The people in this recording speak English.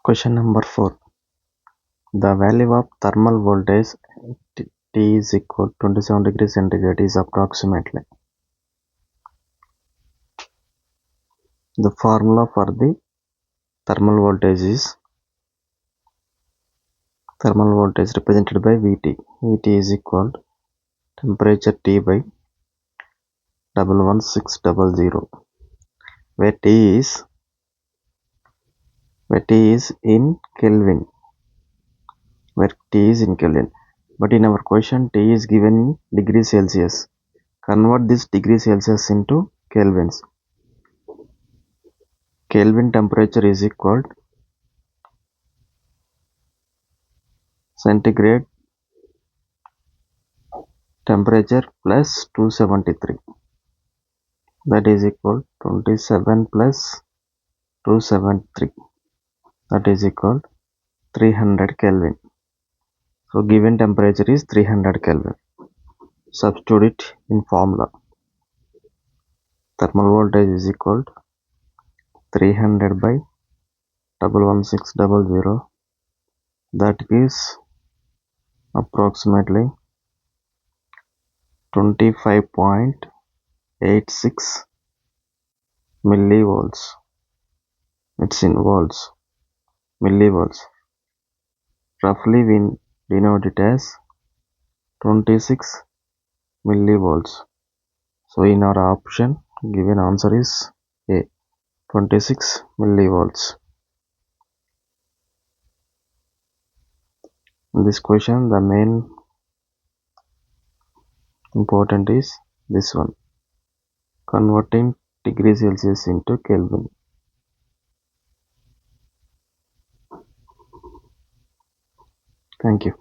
Question number 4. The value of thermal voltage T is equal to 27 degrees centigrade is approximately. The formula for the thermal voltage is thermal voltage represented by Vt. Vt is equal to temperature T by 11600, where T is in Kelvin. But in our question, T is given in degrees Celsius. Convert this degrees Celsius into Kelvins. Kelvin temperature is equal to centigrade temperature plus 273, that is equal 27 plus 273, that is equal 300 Kelvin. So given temperature is 300 Kelvin. Substitute it in formula. Thermal voltage is equal to 300 by 11600, that gives approximately 25.86 millivolts. It's in volts, millivolts. Roughly we denote it as 26 millivolts. So in our option, given answer is A, 26 millivolts. In this question, the main important is this one, converting degrees Celsius into Kelvin. Thank you.